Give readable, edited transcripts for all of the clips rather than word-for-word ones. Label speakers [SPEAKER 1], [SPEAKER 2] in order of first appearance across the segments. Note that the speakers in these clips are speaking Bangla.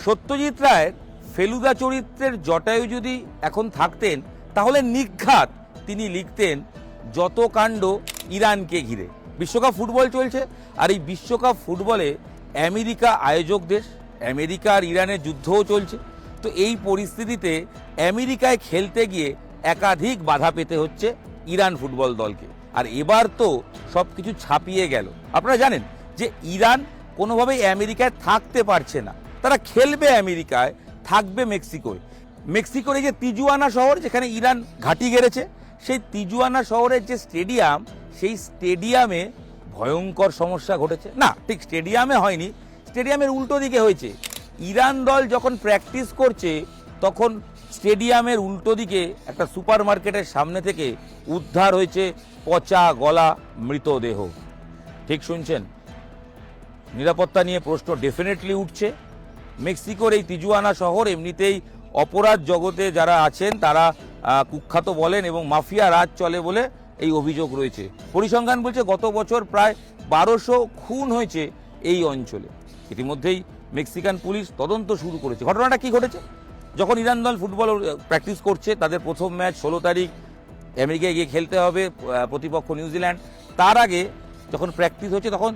[SPEAKER 1] সত্যজিৎ রায়ের ফেলুদা চরিত্রের জটায়ু যদি এখন থাকতেন তাহলে নিঘাত তিনি লিখতেন যত কাণ্ড ইরানকে ঘিরে। বিশ্বকাপ ফুটবল চলছে, আর এই বিশ্বকাপ ফুটবলে আমেরিকা আয়োজক দেশ, আমেরিকা আর ইরানের যুদ্ধও চলছে। তো এই পরিস্থিতিতে আমেরিকায় খেলতে গিয়ে একাধিক বাধা পেতে হচ্ছে ইরান ফুটবল দলকে। আর এবার তো সব কিছু ছাপিয়ে গেল। আপনারা জানেন যে ইরান কোনোভাবেই আমেরিকায় থাকতে পারছে না, তারা খেলবে আমেরিকায়, থাকবে মেক্সিকোয়। মেক্সিকোর এই যে তিজুয়ানা শহর, যেখানে ইরান ঘাঁটি গেড়েছে, সেই তিজুয়ানা শহরের যে স্টেডিয়াম, সেই স্টেডিয়ামে ভয়ঙ্কর সমস্যা ঘটেছে। না, ঠিক স্টেডিয়ামে হয়নি, স্টেডিয়ামের উল্টো দিকে হয়েছে। ইরান দল যখন প্র্যাকটিস করছে তখন স্টেডিয়ামের উল্টো দিকে একটা সুপার মার্কেটের সামনে থেকে উদ্ধার হয়েছে পচা গলা মৃতদেহ। ঠিক শুনছেন, নিরাপত্তা নিয়ে প্রশ্ন ডেফিনেটলি উঠছে। মেক্সিকোর এই তিজুয়ানা শহর এমনিতেই অপরাধ জগতে যারা আছেন তারা কুখ্যাত বলেন এবং মাফিয়া রাজ চলে বলে এই অভিযোগ রয়েছে। পরিসংখ্যান বলছে গত বছর প্রায় 1200 খুন হয়েছে এই অঞ্চলে। ইতিমধ্যেই মেক্সিকান পুলিশ তদন্ত শুরু করেছে। ঘটনাটা কি ঘটেছে, যখন ইরান দল ফুটবল প্র্যাকটিস করছে, তাদের প্রথম ম্যাচ 16 তারিখ আমেরিকায় গিয়ে খেলতে হবে, প্রতিপক্ষ নিউজিল্যান্ড। তার আগে যখন প্র্যাকটিস হচ্ছে তখন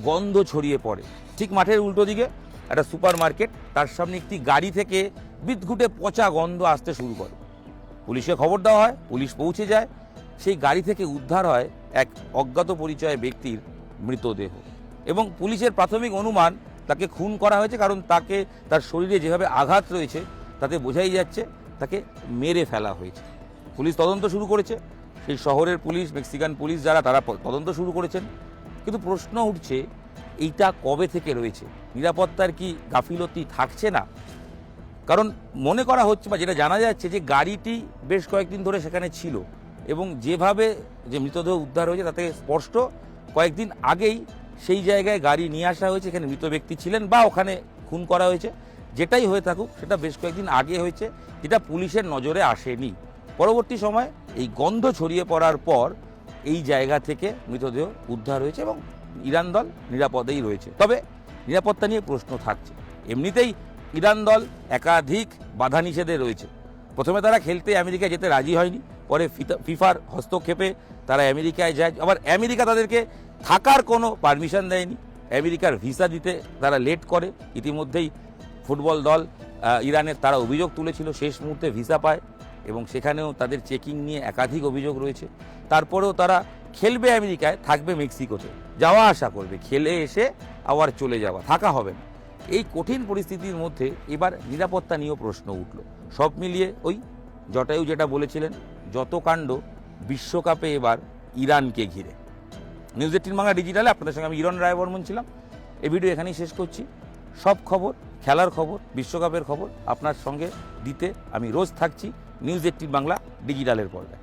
[SPEAKER 1] গন্ধ ছড়িয়ে পড়ে ঠিক মাঠের উল্টো দিকে একটা সুপার মার্কেট, তার সামনে একটি গাড়ি থেকে বিদঘুটে পচা গন্ধ আসতে শুরু করে। পুলিশে খবর দেওয়া হয়, পুলিশ পৌঁছে যায়, সেই গাড়ি থেকে উদ্ধার হয় এক অজ্ঞাত পরিচয় ব্যক্তির মৃতদেহ। এবং পুলিশের প্রাথমিক অনুমান তাকে খুন করা হয়েছে, কারণ তাকে তার শরীরে যেভাবে আঘাত রয়েছে তাতে বোঝাই যাচ্ছে তাকে মেরে ফেলা হয়েছে। পুলিশ তদন্ত শুরু করেছে, সেই শহরের পুলিশ, মেক্সিকান পুলিশ যারা, তারা তদন্ত শুরু করেছেন। কিন্তু প্রশ্ন উঠছে এইটা কবে থেকে রয়েছে, নিরাপত্তার কি গাফিলতি থাকছে না? কারণ মনে করা হচ্ছে বা যেটা জানা যাচ্ছে যে গাড়িটি বেশ কয়েকদিন ধরে সেখানে ছিল এবং যেভাবে যে মৃতদেহ উদ্ধার হয়েছে তাতে স্পষ্ট কয়েকদিন আগেই সেই জায়গায় গাড়ি নিয়ে আসা হয়েছে, এখানে মৃত ব্যক্তি ছিলেন বা ওখানে খুন করা হয়েছে। যেটাই হয়ে থাকুক সেটা বেশ কয়েকদিন আগে হয়েছে, যেটা পুলিশের নজরে আসেনি। পরবর্তী সময় এই গন্ধ ছড়িয়ে পড়ার পর এই জায়গা থেকে মৃতদেহ উদ্ধার হয়েছে এবং ইরান দল নিরাপদেই রয়েছে। তবে নিরাপত্তা নিয়ে প্রশ্ন থাকছে। এমনিতেই ইরান দল একাধিক বাধা নিষেধে রয়েছে। প্রথমে তারা খেলতে আমেরিকায় যেতে রাজি হয়নি, পরে ফিফার হস্তক্ষেপে তারা আমেরিকায় যায়। আবার আমেরিকা তাদেরকে থাকার কোনো পারমিশন দেয়নি, আমেরিকার ভিসা দিতে তারা লেট করে। ইতিমধ্যেই ফুটবল দল ইরানের তারা অভিযোগ তুলেছিল, শেষ মুহূর্তে ভিসা পায় এবং সেখানেও তাদের চেকিং নিয়ে একাধিক অভিযোগ রয়েছে। তারপরেও তারা খেলবে আমেরিকায়, থাকবে মেক্সিকোতে, যাওয়া আসা করবে, খেলে এসে আবার চলে যাওয়া, থাকা হবে না। এই কঠিন পরিস্থিতির মধ্যে এবার নিরাপত্তা নিয়েও প্রশ্ন উঠল। সব মিলিয়ে ওই জটায়ু যেটা বলেছিলেন, যত কাণ্ড বিশ্বকাপে এবার ইরানকে ঘিরে। নিউজ 18 বাংলা ডিজিটালে আপনাদের সঙ্গে আমি ইরণ রায়বর্মন ছিলাম। এই ভিডিও এখানেই শেষ করছি। সব খবর, খেলার খবর, বিশ্বকাপের খবর আপনার সঙ্গে দিতে আমি রোজ থাকছি নিউজ 18 বাংলা ডিজিটালের পর্দায়।